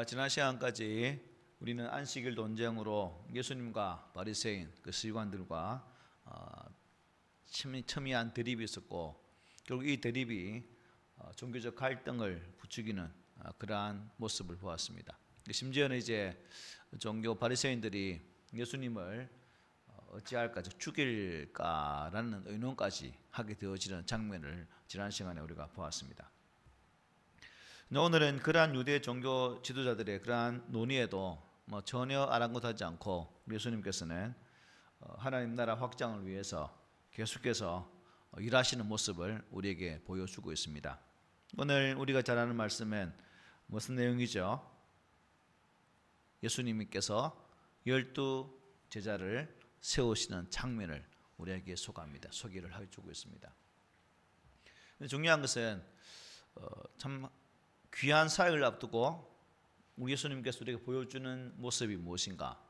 지난 시간까지 우리는 안식일 논쟁으로 예수님과 바리새인 그 서기관들과 첨예한 대립이 있었고, 결국 이 대립이 종교적 갈등을 부추기는 그러한 모습을 보았습니다. 심지어는 이제 종교 바리새인들이 예수님을 어찌할까, 죽일까라는 의논까지 하게 되어지는 장면을 지난 시간에 우리가 보았습니다. 오늘은 그러한 유대 종교 지도자들의 그러한 논의에도 전혀 아랑곳하지 않고 예수님께서는 하나님 나라 확장을 위해서 계속해서 일하시는 모습을 우리에게 보여주고 있습니다. 오늘 우리가 잘 아는 말씀은 무슨 내용이죠? 예수님께서 12 제자를 세우시는 장면을 우리에게 소개를 해주고 있습니다. 중요한 것은 참 귀한 사역을 앞두고 우리 예수님께서 우리에게 보여주는 모습이 무엇인가?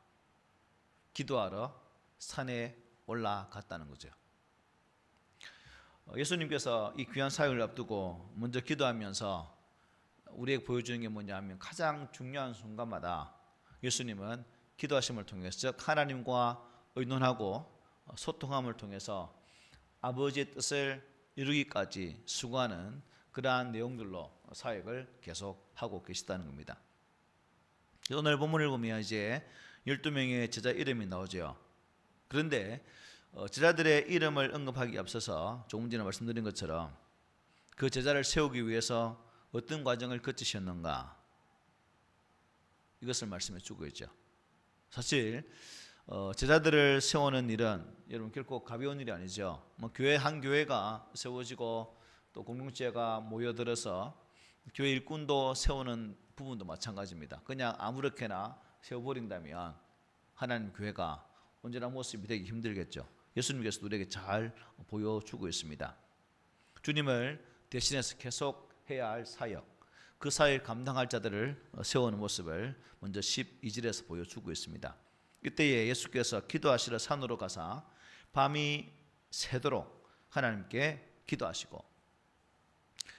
기도하러 산에 올라갔다는 거죠. 예수님께서 이 귀한 사역을 앞두고 먼저 기도하면서 우리에게 보여주는 게 뭐냐면, 가장 중요한 순간마다 예수님은 기도하심을 통해서, 즉 하나님과 의논하고 소통함을 통해서 아버지의 뜻을 이루기까지 수고하는 그러한 내용들로 사역을 계속하고 계시다는 겁니다. 오늘 본문을 보면 이제 12명의 제자 이름이 나오죠. 그런데 제자들의 이름을 언급하기 앞서서 조금 전에 말씀드린 것처럼 그 제자를 세우기 위해서 어떤 과정을 거치셨는가, 이것을 말씀해 주고 있죠. 사실 제자들을 세우는 일은 여러분 결코 가벼운 일이 아니죠. 교회 한 교회가 세워지고 또 공동체가 모여들어서 교회 일꾼도 세우는 부분도 마찬가지입니다. 그냥 아무렇게나 세워버린다면 하나님 교회가 언제나 모습이 되기 힘들겠죠. 예수님께서 우리에게 잘 보여주고 있습니다. 주님을 대신해서 계속 해야 할 사역, 그 사역을 감당할 자들을 세우는 모습을 먼저 12절에서 보여주고 있습니다. 이때에 예수께서 기도하시러 산으로 가사 밤이 새도록 하나님께 기도하시고,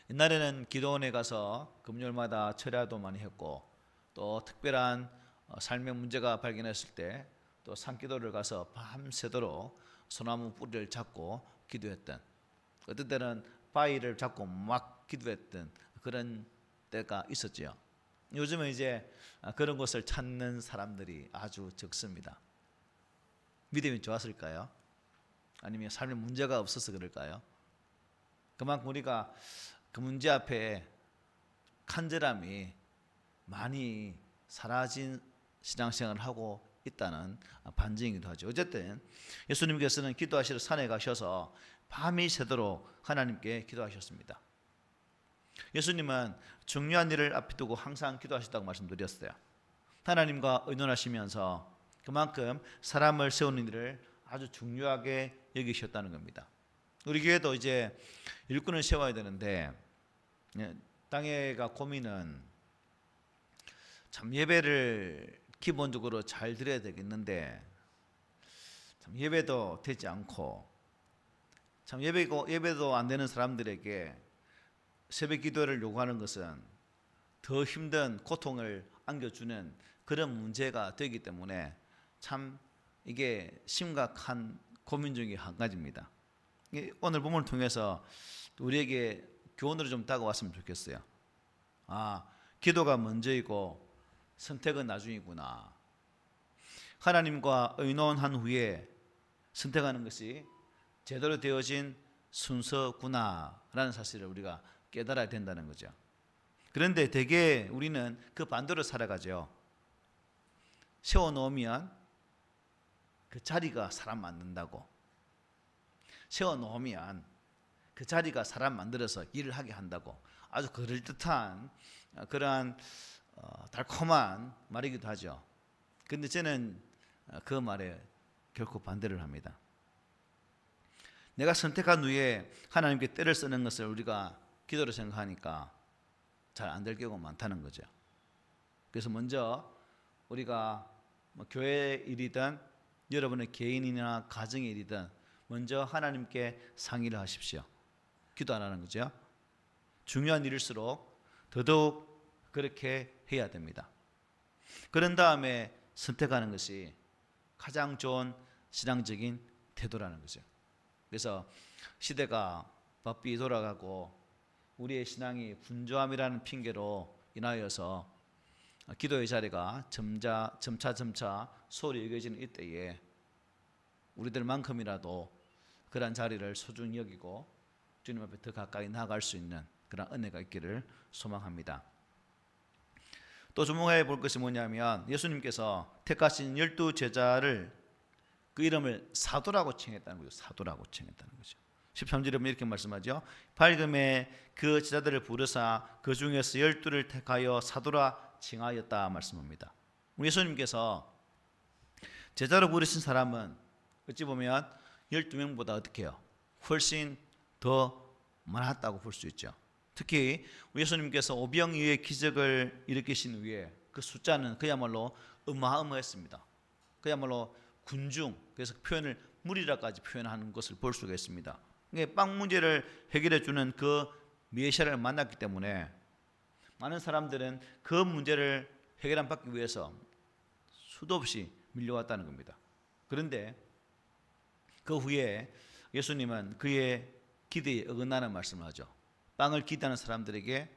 옛날에는 기도원에 가서 금요일마다 철야도 많이 했고, 또 특별한 삶의 문제가 발견했을 때 또 산기도를 가서 밤새도록 소나무 뿌리를 잡고 기도했던, 어떤 때는 바위를 잡고 막 기도했던 그런 때가 있었죠. 요즘은 이제 그런 곳을 찾는 사람들이 아주 적습니다. 믿음이 좋았을까요? 아니면 삶에 문제가 없어서 그럴까요? 그만큼 우리가 그 문제 앞에 간절함이 많이 사라진 신앙생활을 하고 있다는 반증이기도 하죠. 어쨌든 예수님께서는 기도하시러 산에 가셔서 밤이 새도록 하나님께 기도하셨습니다. 예수님은 중요한 일을 앞에 두고 항상 기도하셨다고 말씀드렸어요. 하나님과 의논하시면서 그만큼 사람을 세우는 일을 아주 중요하게 여기셨다는 겁니다. 우리 교회도 이제 일꾼을 세워야 되는데, 땅에가 고민은 참 예배를 기본적으로 잘 드려야 되겠는데 참 예배도 되지 않고, 참 예배도 안 되는 사람들에게 새벽 기도를 요구하는 것은 더 힘든 고통을 안겨주는 그런 문제가 되기 때문에 참 이게 심각한 고민 중에 한 가지입니다. 오늘 본문을 통해서 우리에게 교훈으로 좀 다가왔으면 좋겠어요. 기도가 먼저이고 선택은 나중이구나. 하나님과 의논한 후에 선택하는 것이 제대로 되어진 순서구나라는 사실을 우리가 깨달아야 된다는 거죠. 그런데 대개 우리는 그 반대로 살아가죠. 세워놓으면 그 자리가 사람 만든다고, 세워놓으면 그 자리가 사람 만들어서 일을 하게 한다고, 아주 그럴듯한 그러한 달콤한 말이기도 하죠. 그런데 저는 그 말에 결코 반대를 합니다. 내가 선택한 후에 하나님께 때를 쓰는 것을 우리가 기도로 생각하니까 잘 안 될 경우가 많다는 거죠. 그래서 먼저 우리가 교회 일이든 여러분의 개인이나 가정의 일이든 먼저 하나님께 상의를 하십시오. 기도 안 하는 거죠. 중요한 일일수록 더더욱 그렇게 해야 됩니다. 그런 다음에 선택하는 것이 가장 좋은 신앙적인 태도라는 거죠. 그래서 시대가 바삐 돌아가고 우리의 신앙이 분주함이라는 핑계로 인하여서 기도의 자리가 점차 소홀히 여겨지는 이때에 우리들만큼이라도 그런 자리를 소중히 여기고 주님 앞에 더 가까이 나아갈 수 있는 그런 은혜가 있기를 소망합니다. 또 주목해 볼 것이 뭐냐면 예수님께서 택하신 12제자를 그 이름을 사도라고 칭했다는 거죠. 사도라고 칭했다는 거죠. 13절에 보면 이렇게 말씀하죠. 밝음에 그 제자들을 부르사 그 중에서 12를 택하여 사도라 칭하였다 말씀합니다. 우리 예수님께서 제자로 부르신 사람은 어찌 보면 12명보다 어떻게 해요? 훨씬 더 많았다고 볼 수 있죠. 특히 예수님께서 오병이어의 기적을 일으키신 후에 그 숫자는 그야말로 어마어마했습니다. 그야말로 군중, 그래서 표현을 무리라까지 표현하는 것을 볼 수가 있습니다. 빵 문제를 해결해 주는 그 메시아를 만났기 때문에 많은 사람들은 그 문제를 해결받기 위해서 수도 없이 밀려왔다는 겁니다. 그런데 그 후에 예수님은 그의 기대에 어긋나는 말씀을 하죠. 빵을 기대하는 사람들에게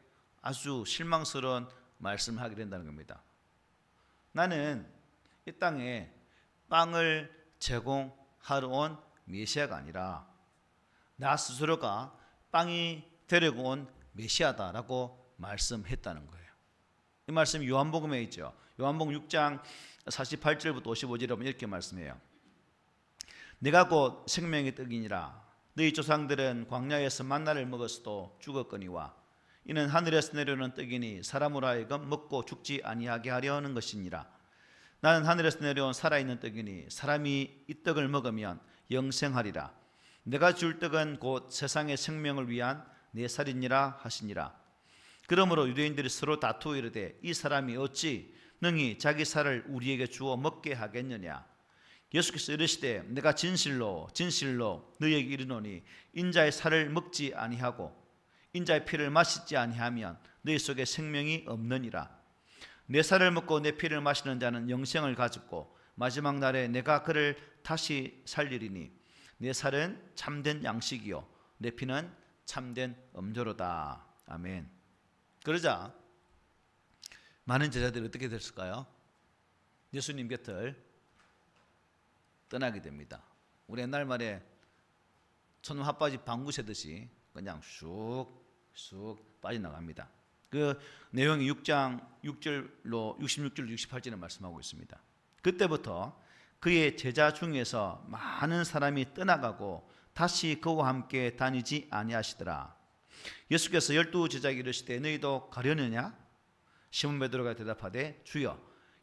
아주 실망스러운 말씀을 하게 된다는 겁니다. 나는 이 땅에 빵을 제공하러 온 메시아가 아니라 나 스스로가 빵이 되려고 온 메시아다라고 말씀했다는 거예요. 이 말씀이 요한복음에 있죠. 요한복음 6장 48절부터 55절에 보면 이렇게 말씀해요. 내가 곧 생명의 떡이니라. 너희 조상들은 광야에서 만나를 먹었어도 죽었거니와 이는 하늘에서 내려오는 떡이니 사람으로 하여금 먹고 죽지 아니하게 하려 하는 것이니라. 나는 하늘에서 내려온 살아있는 떡이니 사람이 이 떡을 먹으면 영생하리라. 내가 줄 떡은 곧 세상의 생명을 위한 내 살이니라 하시니라. 그러므로 유대인들이 서로 다투어 이르되 이 사람이 어찌 능히 자기 살을 우리에게 주어 먹게 하겠느냐. 예수께서 이르시되 내가 진실로 너희에게 이르노니 인자의 살을 먹지 아니하고 인자의 피를 마시지 아니하면 너희 속에 생명이 없느니라. 내 살을 먹고 내 피를 마시는 자는 영생을 가졌고 마지막 날에 내가 그를 다시 살리리니 내 살은 참된 양식이요 내 피는 참된 음료로다. 아멘. 그러자 많은 제자들이 어떻게 됐을까요? 예수님 곁을 떠나게 됩니다. 우리 옛날 말에 천문 핫바지 방구 새듯이 그냥 쑥 빠져나갑니다. 그 내용이 6장 6절로 66절 68절에 말씀하고 있습니다. 그때부터 그의 제자 중에서 많은 사람이 떠나가고 다시 그와 함께 다니지 아니하시더라. 예수께서 12제자에게 이르시되 너희도 가려느냐? 시몬 베드로가 대답하되 주여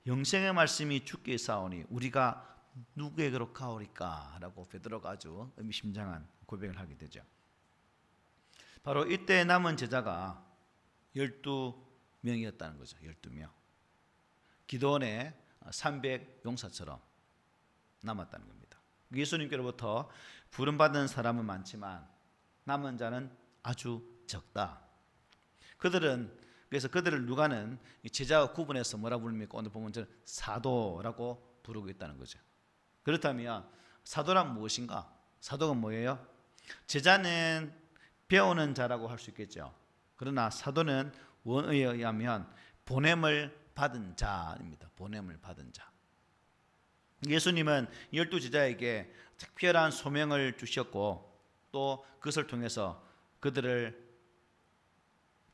영생의 말씀이 주께 있사오니 우리가 누구에게로 가오리까? 라고 베드로가 아주 의미심장한 고백을 하게 되죠. 바로 이때 남은 제자가 12명이었다는 거죠. 12명. 기도원의 300용사처럼 남았다는 겁니다. 예수님께로부터 부름받은 사람은 많지만 남은 자는 아주 적다. 그래서 그들을 누가는 제자와 구분해서 뭐라 부릅니까? 오늘 보면 저는 사도라고 부르고 있다는 거죠. 그렇다면 사도란 무엇인가? 사도가 뭐예요? 제자는 배우는 자라고 할 수 있겠죠. 그러나 사도는 원어에 의하면 보냄을 받은 자입니다. 보냄을 받은 자. 예수님은 12제자에게 특별한 소명을 주셨고 또 그것을 통해서 그들을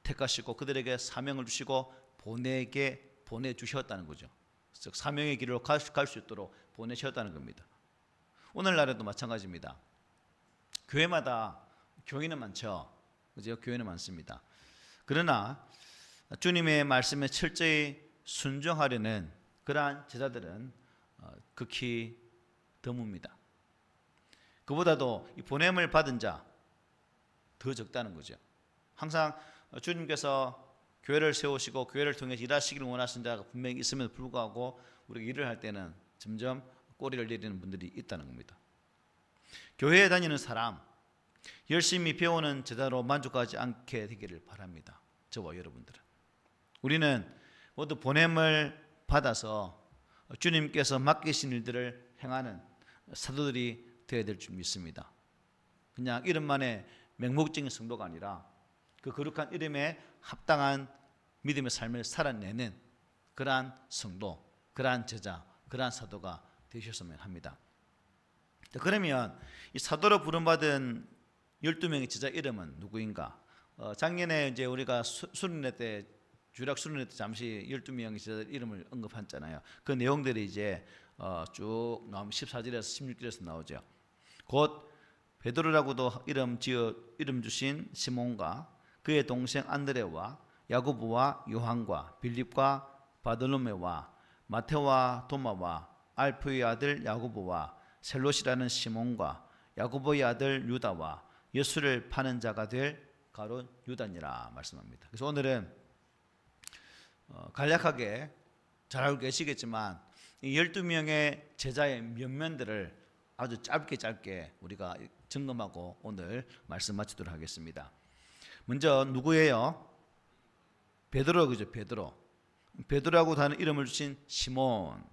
택하시고 그들에게 사명을 주시고 보내주셨다는 거죠. 즉 사명의 길로 갈 수 있도록 보내셨다는 겁니다. 오늘날에도 마찬가지입니다. 교회마다 교인은 많죠. 그죠? 교회는 많습니다. 그러나 주님의 말씀에 철저히 순종하려는 그러한 제자들은 극히 드뭅니다. 그보다도 이 보냄을 받은 자 더 적다는 거죠. 항상 주님께서 교회를 세우시고 교회를 통해 일하시기를 원하시는 자가 분명히 있음에도 불구하고 우리가 일을 할 때는 점점 꼬리를 내리는 분들이 있다는 겁니다. 교회에 다니는 사람 열심히 배우는 제자로 만족하지 않게 되기를 바랍니다. 저와 여러분들은. 우리는 모두 보냄을 받아서 주님께서 맡기신 일들을 행하는 사도들이 되어야 될 줄 믿습니다. 그냥 이름만의 맹목적인 성도가 아니라 그 거룩한 이름에 합당한 믿음의 삶을 살아내는 그러한 성도, 그러한 제자, 그러한 사도가 되셨으면 합니다. 그러면 이 사도로 부름받은 12명의 제자 이름은 누구인가? 작년에 이제 우리가 수련회 때 주일학 수련회 때 잠시 12명의 제자 이름을 언급했잖아요. 그 내용들이 이제 쭉 나오면 14절에서 16절에서 나오죠. 곧 베드로라고도 이름 주신 시몬과 그의 동생 안드레와 야고보와 요한과 빌립과 바돌로메와 마테와 도마와 알프의 아들 야고보와 셀롯이라는 시몬과 야고보의 아들 유다와 예수를 파는 자가 될 가룟 유다니라 말씀합니다. 그래서 오늘은 간략하게 잘 알고 계시겠지만 이 12명의 제자의 면면들을 아주 짧게 우리가 점검하고 오늘 말씀 마치도록 하겠습니다. 먼저 누구예요? 베드로, 그죠? 베드로라고 하는 이름을 주신 시몬.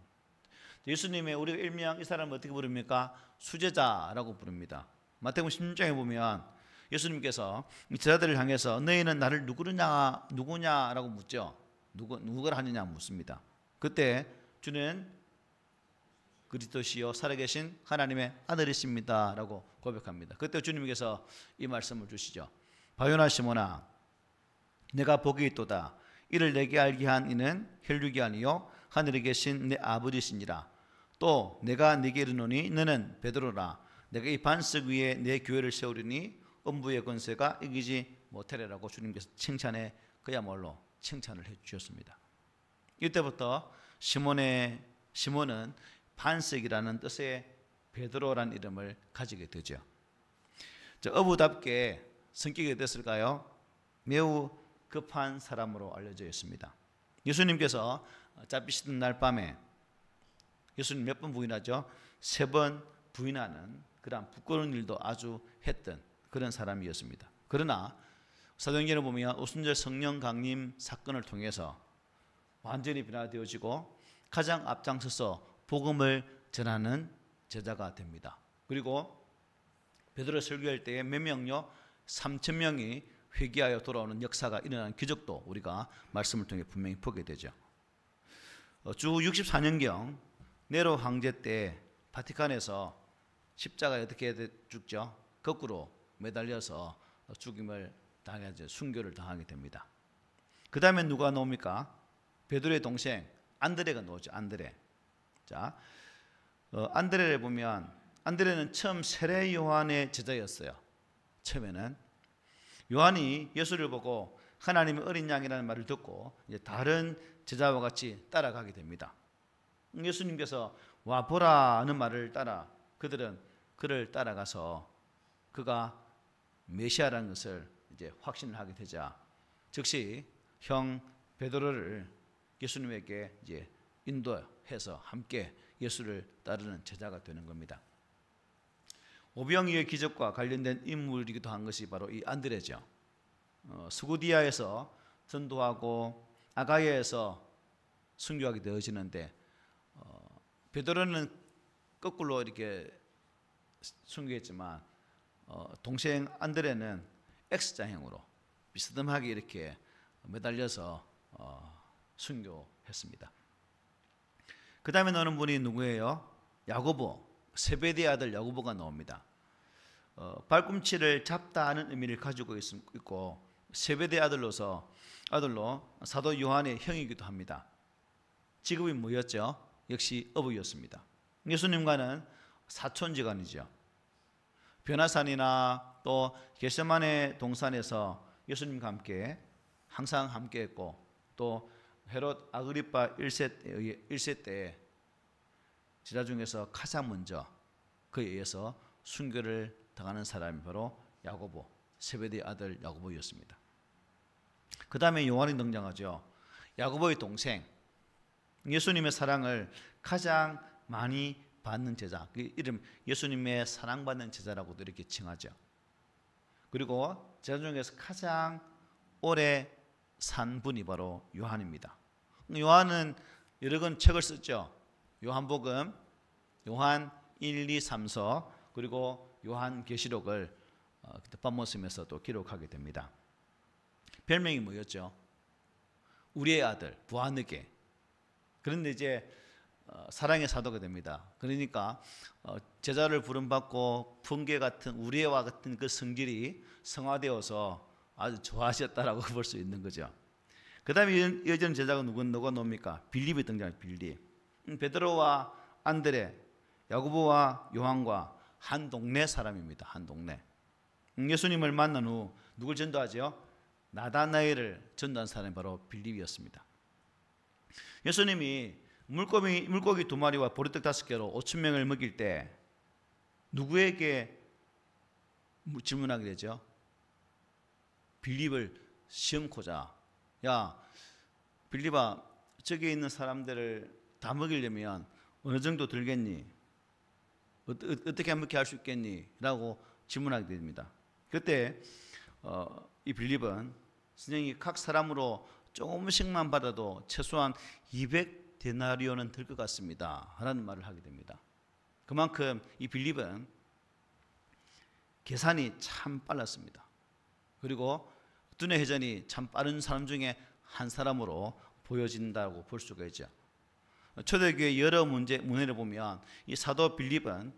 예수님의 우리가 일명 이 사람을 어떻게 부릅니까? 수제자라고 부릅니다. 마태복음 16장에 보면 예수님께서 제자들을 향해서 너희는 나를 누구냐라고 묻죠. 누구를 하느냐 묻습니다. 그때 주는 그리스도시요 살아계신 하나님의 아들이십니다 라고 고백합니다. 그때 주님께서 이 말씀을 주시죠. 바요나 시몬아 내가 복이 있도다. 이를 내게 알게 한 이는 혈육이 아니요 하늘에 계신 내 아버지시니라. 또 내가 네게 이르노니 너는 베드로라. 내가 이 반석 위에 내 교회를 세우리니 음부의 권세가 이기지 못하리라고 주님께서 칭찬해 그야말로 칭찬을 해 주셨습니다. 이때부터 시몬은 반석이라는 뜻의 베드로라는 이름을 가지게 되죠. 어부답게 성격이 어땠을까요? 매우 급한 사람으로 알려져 있습니다. 예수님께서 잡히시던 날 밤에 예수님 몇 번 부인하죠? 3번 부인하는 그런 부끄러운 일도 아주 했던 그런 사람이었습니다. 그러나 사도행전을 보면 오순절 성령 강림 사건을 통해서 완전히 변화되어지고 가장 앞장서서 복음을 전하는 제자가 됩니다. 그리고 베드로 설교할 때에 몇 명요? 3,000명이 회개하여 돌아오는 역사가 일어나는 기적도 우리가 말씀을 통해 분명히 보게 되죠. 주 64년경 네로 황제 때 바티칸에서 십자가에 어떻게 죽죠? 거꾸로 매달려서 죽임을 당하죠. 순교를 당하게 됩니다. 그 다음에 누가 나옵니까? 베드로의 동생 안드레가 나오죠. 안드레. 자, 안드레를 보면 안드레는 처음 세례 요한의 제자였어요. 처음에는 요한이 예수를 보고 하나님의 어린 양이라는 말을 듣고 이제 다른 제자와 같이 따라가게 됩니다. 예수님께서 와 보라 하는 말을 따라 그들은 그를 따라가서 그가 메시아라는 것을 이제 확신을 하게 되자 즉시 형 베드로를 예수님에게 이제 인도해서 함께 예수를 따르는 제자가 되는 겁니다. 오병이의 기적과 관련된 인물이기도 한 것이 바로 이 안드레죠. 스구디아에서 전도하고 아가야에서 순교하게 되어지는데 베드로는 거꾸로 이렇게 순교했지만 동생 안드레는 X자형으로 비스듬하게 이렇게 매달려서 순교했습니다. 그 다음에 나오는 분이 누구예요? 야고보, 세베대의 아들 야고보가 나옵니다. 발꿈치를 잡다는 의미를 가지고 있고 세베대의 아들로 사도 요한의 형이기도 합니다. 직업이 뭐였죠? 역시 어부였습니다. 예수님과는 사촌지간이죠. 변화산이나 또 겟세마네 동산에서 예수님과 함께 항상 함께했고 또 헤롯 아그리파 1세 때 제자 중에서 가장 먼저 그에 의해서 순교를 당하는 사람이 바로 야고보, 세베대의 아들 야고보였습니다. 그 다음에 요한이 등장하죠. 야고보의 동생, 예수님의 사랑을 가장 많이 받는 제자, 그 이름 예수님의 사랑받는 제자라고도 이렇게 칭하죠. 그리고 제자 중에서 가장 오래 산 분이 바로 요한입니다. 요한은 여러 권 책을 썼죠. 요한복음, 요한 1, 2, 3서, 그리고 요한계시록을 그때 patmos에서 또 기록하게 됩니다. 별명이 뭐였죠? 우리의 아들, 부하느게. 그런데 이제 사랑의 사도가 됩니다. 그러니까 제자를 부름받고 풍계 같은 우리와 같은 그 성질이 성화되어서 아주 좋아하셨다라고 볼 수 있는 거죠. 그 다음에 이어지는 제자가 누가 놉니까? 빌립이 등장해요. 빌립. 베드로와 안드레, 야고보와 요한과 한 동네 사람입니다. 한 동네. 예수님을 만난 후 누굴 전도하죠? 나다나엘을 전도한 사람이 바로 빌립이었습니다. 예수님이 물고기 2마리와 보리떡 5개로 5,000명을 먹일 때 누구에게 질문하게 되죠? 빌립을 시험코자, 야 빌립아, 저기 있는 사람들을 다 먹이려면 어느 정도 들겠니? 어떻게 먹게 할 수 있겠니? 라고 질문하게 됩니다. 그때 이 빌립은 선생님이 각 사람으로 조금씩만 받아도 최소한 200데나리온은 들 것 같습니다 라는 말을 하게 됩니다. 그만큼 이 빌립은 계산이 참 빨랐습니다. 그리고 두뇌 회전이 참 빠른 사람 중에 한 사람으로 보여진다고 볼 수가 있죠. 초대교회 여러 문헌을 보면 이 사도 빌립은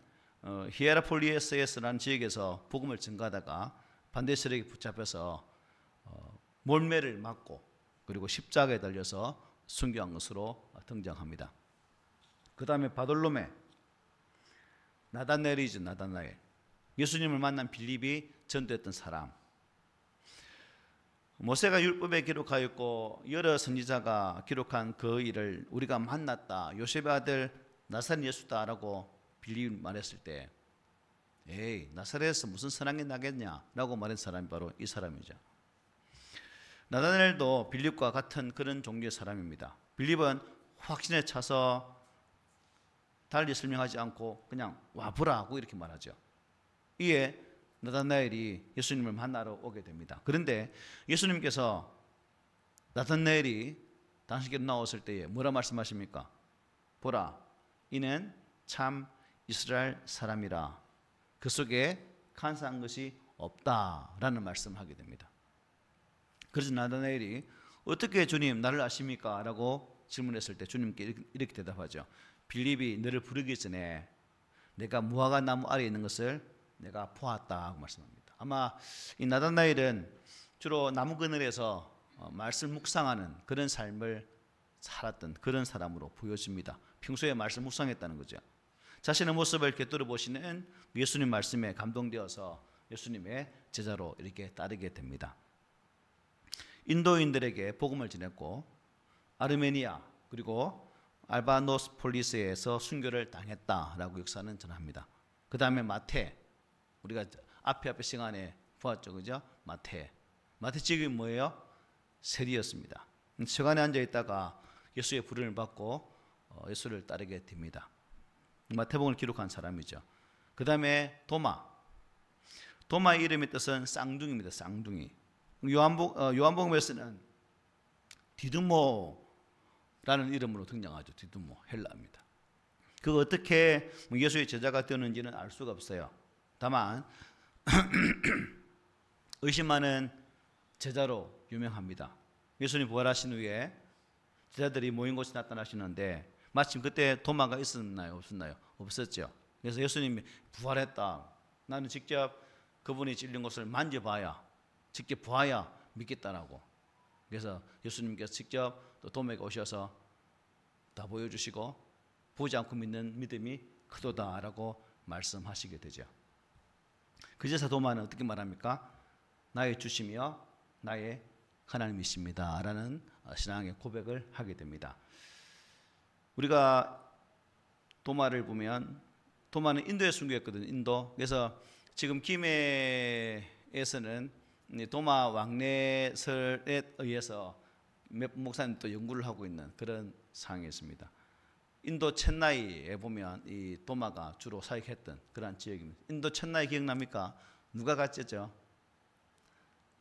히에라폴리에스라는 지역에서 복음을 전가하다가 반대 세력에 붙잡혀서 몰매를 맞고 그리고 십자가에 달려서 순교한 것으로 등장합니다. 그 다음에 바돌로메, 나다나엘이죠. 나다나엘. 예수님을 만난 빌립이 전도했던 사람. 모세가 율법에 기록하였고 여러 선지자가 기록한 그 일을 우리가 만났다. 요셉의 아들 나사렛 예수다라고 빌립이 말했을 때, 에이, 나사렛에서 무슨 선한 게 나겠냐라고 말한 사람이 바로 이 사람이죠. 나다나엘도 빌립과 같은 그런 종류의 사람입니다. 빌립은 확신에 차서 달리 설명하지 않고 그냥 와보라 하고 이렇게 말하죠. 이에 나다나엘이 예수님을 만나러 오게 됩니다. 그런데 예수님께서 나다나엘이 당신께로 나왔을 때에 뭐라 말씀하십니까? 보라, 이는 참 이스라엘 사람이라, 그 속에 간사한 것이 없다라는 말씀을 하게 됩니다. 그래서 나다나엘이 어떻게 주님 나를 아십니까? 라고 질문했을 때 주님께 이렇게 대답하죠. 빌립이 너를 부르기 전에 내가 무화과 나무 아래에 있는 것을 내가 보았다 고 말씀합니다. 아마 이 나다나엘은 주로 나무 그늘에서 말씀 묵상하는 그런 삶을 살았던 그런 사람으로 보여집니다. 평소에 말씀 묵상했다는 거죠. 자신의 모습을 곁들여 보시는 예수님 말씀에 감동되어서 예수님의 제자로 이렇게 따르게 됩니다. 인도인들에게 복음을 전했고 아르메니아 그리고 알바노스폴리스에서 순교를 당했다라고 역사는 전합니다. 그 다음에 마태, 우리가 앞에 시간에 보았죠, 그죠? 마태 지역이 뭐예요? 세리였습니다. 세관에 앉아 있다가 예수의 부름을 받고 예수를 따르게 됩니다. 마태복음을 기록한 사람이죠. 그 다음에 도마의 이름의 뜻은 쌍둥이입니다. 쌍둥이. 요한복음에서는 디두모라는 이름으로 등장하죠. 디두모, 헬라입니다. 그 어떻게 예수의 제자가 되었는지는 알 수가 없어요. 다만 의심하는 제자로 유명합니다. 예수님 부활하신 후에 제자들이 모인 곳에 나타나시는데 마침 그때 도마가 있었나요? 없었나요? 없었죠. 그래서 예수님이 부활했다. 나는 직접 그분이 찔린 곳을 만져봐야, 직접 보아야 믿겠다라고. 그래서 예수님께서 직접 또 도마에게 오셔서 다 보여주시고 보지 않고 믿는 믿음이 크도다라고 말씀하시게 되죠. 그제서 도마는 어떻게 말합니까? 나의 주시며 나의 하나님이십니다 라는 신앙의 고백을 하게 됩니다. 우리가 도마를 보면 도마는 인도에 순교했거든요. 인도. 그래서 지금 김해에서는 도마 왕래설에 의해서 몇 목사님 또 연구를 하고 있는 그런 상황이 있습니다. 인도 첸나이에 보면 이 도마가 주로 사역했던 그런 지역입니다. 인도 첸나이 기억납니까? 누가 갔죠?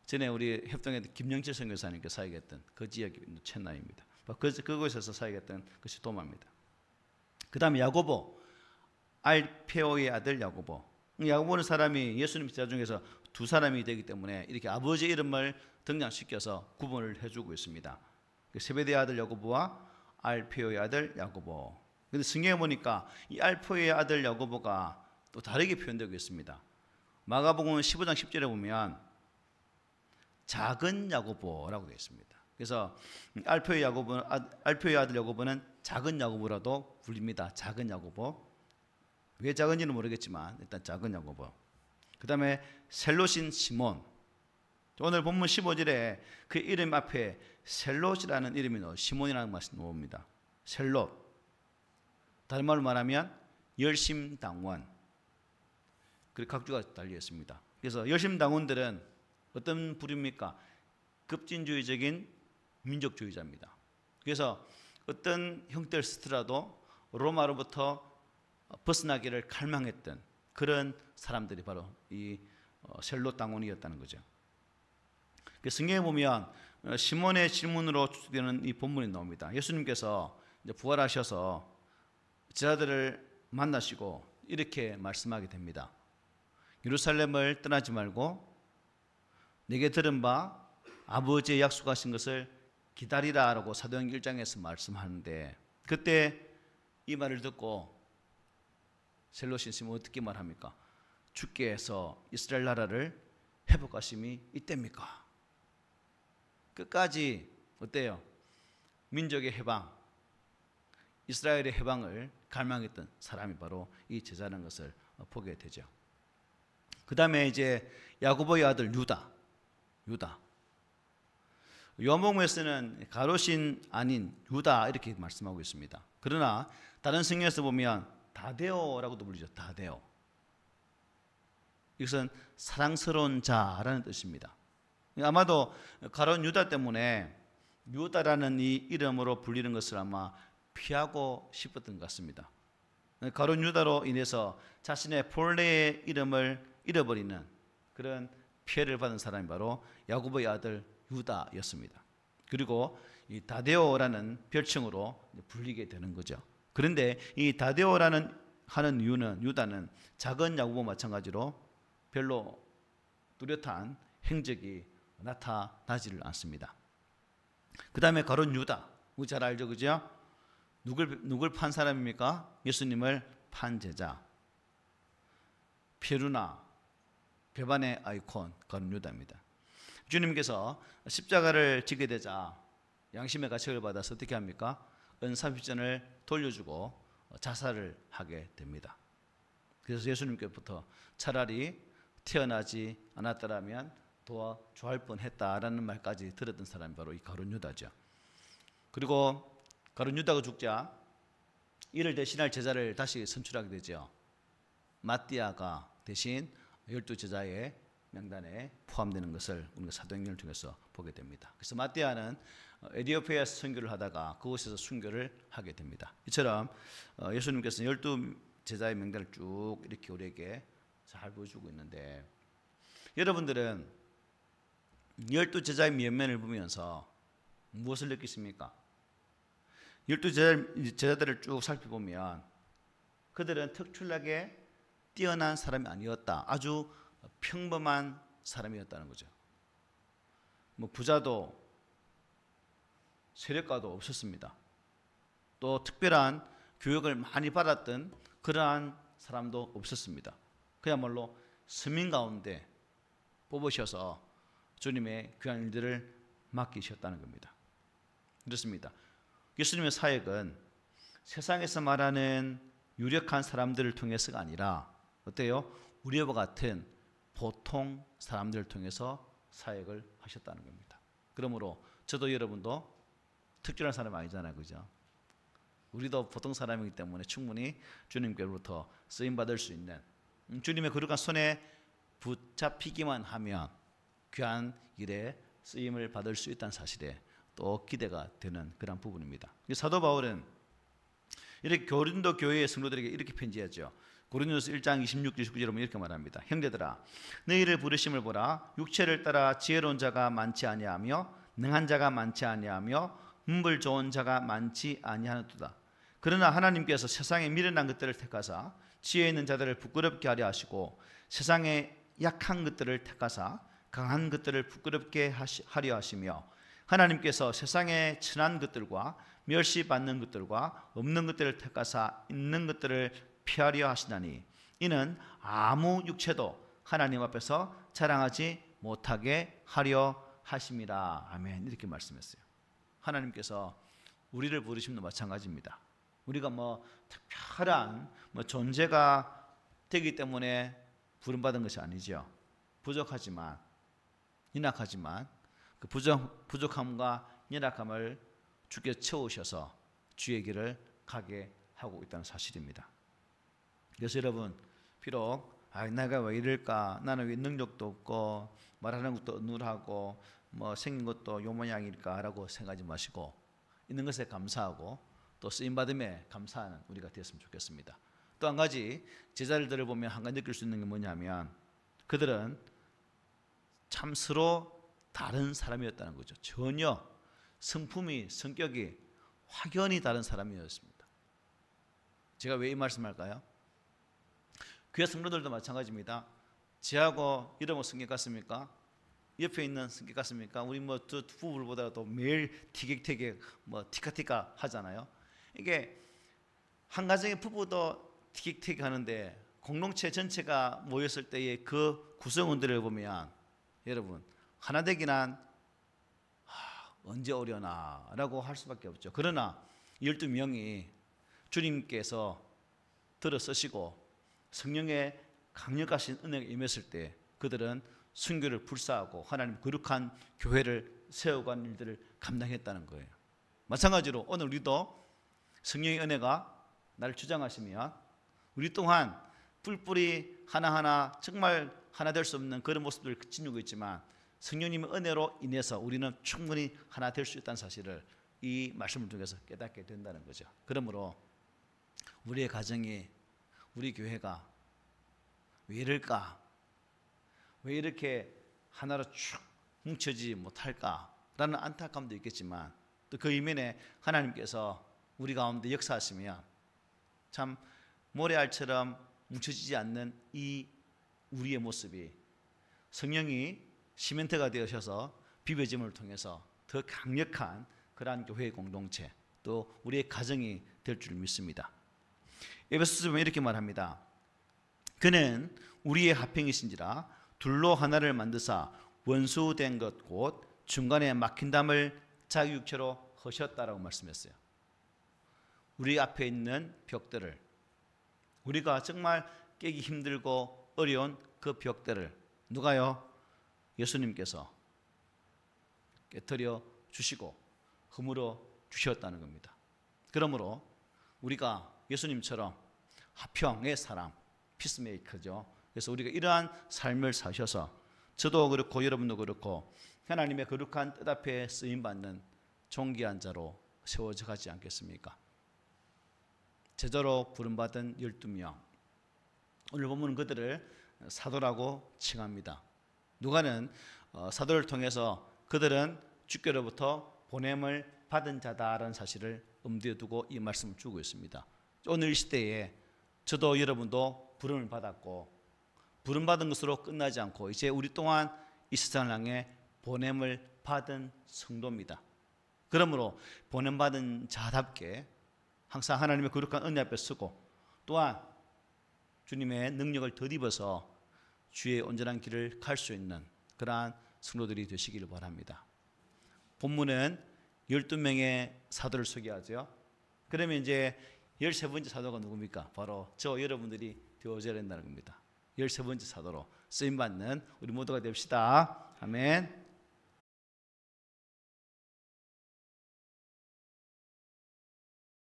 전에 우리 협동에 김영철 선교사님께 사역했던 그 지역이 인도 첸나이입니다. 그곳에서 사역했던 것이 도마입니다. 그 다음에 야고보, 알페오의 아들 야고보. 야고보는 사람이 예수님 제자 중에서 두 사람이 되기 때문에 이렇게 아버지 이름을 등장시켜서 구분을 해주고 있습니다. 세베대의 아들 야고보와 알페오의 아들 야고보. 근데 성경에 보니까 이 알페오의 아들 야고보가 또 다르게 표현되고 있습니다. 마가복음 15장 10절에 보면 작은 야고보라고 되어 있습니다. 그래서 알페오의 아들 야고보는 작은 야고보라도 불립니다. 작은 야고보. 왜 작은지는 모르겠지만 일단 작은 야고보. 그 다음에 셀롯인 시몬. 오늘 본문 15절에 그 이름 앞에 셀롯이라는 이름이 나와요. 시몬이라는 말이 나옵니다. 셀롯. 다른 말로 말하면 열심당원. 그리고 각주가 달려 있습니다. 그래서 열심당원들은 어떤 부류입니까? 급진주의적인 민족주의자입니다. 그래서 어떤 형태를 쓰더라도 로마로부터 벗어나기를 갈망했던 그런 사람들이 바로 이 셀롯 당원이었다는 거죠. 성경에 보면 시몬의 질문으로 추측되는 이 본문이 나옵니다. 예수님께서 이제 부활하셔서 제자들을 만나시고 이렇게 말씀하게 됩니다. 예루살렘을 떠나지 말고 내게 들은 바 아버지의 약속하신 것을 기다리라라고 사도행전 1장에서 말씀하는데, 그때 이 말을 듣고 셀롯인 시몬 어떻게 말합니까? 주께서 이스라엘 나라를 회복하심이 이때입니까? 끝까지 어때요? 민족의 해방, 이스라엘의 해방을 갈망했던 사람이 바로 이 제자라는 것을 보게 되죠. 그 다음에 이제 야고보의 아들 유다. 요한복음에서는 가롯인 아닌 유다 이렇게 말씀하고 있습니다. 그러나 다른 성경에서 보면 다데오라고도 부르죠. 다데오. 이것은 사랑스러운 자라는 뜻입니다. 아마도 가롯 유다 때문에 유다라는 이 이름으로 불리는 것을 아마 피하고 싶었던 것 같습니다. 가롯 유다로 인해서 자신의 본래의 이름을 잃어버리는 그런 피해를 받은 사람이 바로 야고보의 아들 유다였습니다. 그리고 이 다데오라는 별칭으로 불리게 되는 거죠. 그런데 이 다데오라는 하는 이유는 유다는 작은 야고보 마찬가지로 별로 뚜렷한 행적이 나타나지를 않습니다. 그 다음에 가롯 유다, 우리 잘 알죠, 그죠? 누굴 판 사람입니까? 예수님을 판 제자. 페루나, 배반의 아이콘 가롯 유다입니다. 주님께서 십자가를 지게 되자 양심의 가책을 받아서 어떻게 합니까? 은사십전을 돌려주고 자살을 하게 됩니다. 그래서 예수님께부터 차라리 태어나지 않았더라면 더 좋아할 뻔했다라는 말까지 들었던 사람이 바로 이 가롯 유다죠. 그리고 가롯 유다가 죽자 이를 대신할 제자를 다시 선출하게 되죠. 마띠아가 대신 12제자의 명단에 포함되는 것을 우리가 사도행전을 통해서 보게 됩니다. 그래서 마띠아는 에티오피아에서 선교를 하다가 그곳에서 순교를 하게 됩니다. 이처럼 예수님께서 12제자의 명단을 쭉 이렇게 우리에게 잘 보여주고 있는데, 여러분들은 12제자의 면면을 보면서 무엇을 느끼십니까? 12제자들을 쭉 살펴보면 그들은 특출나게 뛰어난 사람이 아니었다. 아주 평범한 사람이었다는 거죠. 뭐 부자도 세력가도 없었습니다. 또 특별한 교육을 많이 받았던 그러한 사람도 없었습니다. 그야말로 서민 가운데 뽑으셔서 주님의 귀한 일들을 맡기셨다는 겁니다. 그렇습니다. 예수님의 사역은 세상에서 말하는 유력한 사람들을 통해서가 아니라 어때요? 우리와 같은 보통 사람들을 통해서 사역을 하셨다는 겁니다. 그러므로 저도 여러분도 특별한 사람이 아니잖아요, 그죠? 우리도 보통 사람이기 때문에 충분히 주님께로부터 쓰임 받을 수 있는, 주님의 거룩한 손에 붙잡히기만 하면 귀한 일에 쓰임을 받을 수 있다는 사실에 또 기대가 되는 그런 부분입니다. 사도 바울은 이렇게 고린도 교회의 성도들에게 이렇게 편지하죠. 고린도서 1장 26, 29절에 보면 이렇게 말합니다. 형제들아, 너희를 부르심을 보라. 육체를 따라 지혜로운 자가 많지 아니하며 능한 자가 많지 아니하며 문벌 좋은 자가 많지 아니하노도다. 그러나 하나님께서 세상에 미련한 것들을 택하사 지혜 있는 자들을 부끄럽게 하려 하시고 세상에 약한 것들을 택하사 강한 것들을 부끄럽게 하려 하시며 하나님께서 세상에 천한 것들과 멸시받는 것들과 없는 것들을 택하사 있는 것들을 피하려 하시나니 이는 아무 육체도 하나님 앞에서 자랑하지 못하게 하려 하심이라. 아멘. 이렇게 말씀했어요. 하나님께서 우리를 부르심도 마찬가지입니다. 우리가 특별한 존재가 되기 때문에 부름받은 것이 아니죠. 부족하지만 연약하지만 그 부족함과 연약함을 주께서 채우셔서 주의 길을 가게 하고 있다는 사실입니다. 그래서 여러분, 비록 내가 왜 이럴까, 나는 왜 능력도 없고 말하는 것도 어눌하고 생긴 것도 요 모양일까라고 생각하지 마시고 있는 것에 감사하고 또 쓰임받음에 감사하는 우리가 되었으면 좋겠습니다. 또 한 가지 제자들을 보면 한 가지 느낄 수 있는 게 뭐냐면 그들은 참 서로 다른 사람이었다는 거죠. 전혀 성품이, 성격이 확연히 다른 사람이었습니다. 제가 왜 이 말씀할까요? 교회 성도들도 마찬가지입니다. 저하고 이러면 성격 같습니까? 옆에 있는 성격 같습니까? 우리 두 부부보다도 매일 티격태격 티카티카 하잖아요. 이게 한 가정의 부부도 티격태격 하는데 공동체 전체가 모였을 때의 그 구성원들을 보면 여러분 하나 되기는 언제 오려나 라고 할 수밖에 없죠. 그러나 12명이 주님께서 들어 쓰시고 성령의 강력하신 은혜가 임했을 때 그들은 순교를 불사하고 하나님 거룩한 교회를 세워가는 일들을 감당했다는 거예요. 마찬가지로 오늘 우리도 성령의 은혜가 나를 주장하시면 우리 또한 뿔뿔이 하나하나 정말 하나 될 수 없는 그런 모습들을 지니고 있지만 성령님의 은혜로 인해서 우리는 충분히 하나 될 수 있다는 사실을 이 말씀을 통해서 깨닫게 된다는 거죠. 그러므로 우리의 가정이, 우리 교회가 왜 이럴까? 왜 이렇게 하나로 쭉 뭉쳐지지 못할까라는 안타까움도 있겠지만 또 그 이면에 하나님께서 우리 가운데 역사하시면 참 모래알처럼 뭉쳐지지 않는 이 우리의 모습이 성령이 시멘트가 되어셔서 비벼짐을 통해서 더 강력한 그러한 교회의 공동체 또 우리의 가정이 될 줄 믿습니다. 에베소서 보면 이렇게 말합니다. 그는 우리의 합행이신지라 둘로 하나를 만드사 원수된 것 곧 중간에 막힌 담을 자기 육체로 허셨다라고 말씀했어요. 우리 앞에 있는 벽들을, 우리가 정말 깨기 힘들고 어려운 그 벽들을 누가요? 예수님께서 깨트려 주시고 허물어 주셨다는 겁니다. 그러므로 우리가 예수님처럼 화평의 사람, 피스메이커죠. 그래서 우리가 이러한 삶을 사셔서 저도 그렇고 여러분도 그렇고 하나님의 거룩한 뜻 앞에 쓰임받는 존귀한 자로 세워져 가지 않겠습니까? 제자로 부름받은 12명, 오늘 보면 그들을 사도라고 칭합니다. 누가는 사도를 통해서 그들은 주께로부터 보냄을 받은 자다라는 사실을 염두에 두고 이 말씀을 주고 있습니다. 오늘 이 시대에 저도 여러분도 부름을 받았고 부름받은 것으로 끝나지 않고 이제 우리 또한 이 세상을 향해 보냄을 받은 성도입니다. 그러므로 보냄받은 자답게 항상 하나님의 거룩한 은혜 앞에 서고 또한 주님의 능력을 덧입어서 주의 온전한 길을 갈 수 있는 그러한 성도들이 되시기를 바랍니다. 본문은 12명의 사도를 소개하죠. 그러면 이제 13번째 사도가 누굽니까? 바로 저 여러분들이 되어져야 된다는 겁니다. 13번째 사도로 쓰임받는 우리 모두가 됩시다. 아멘.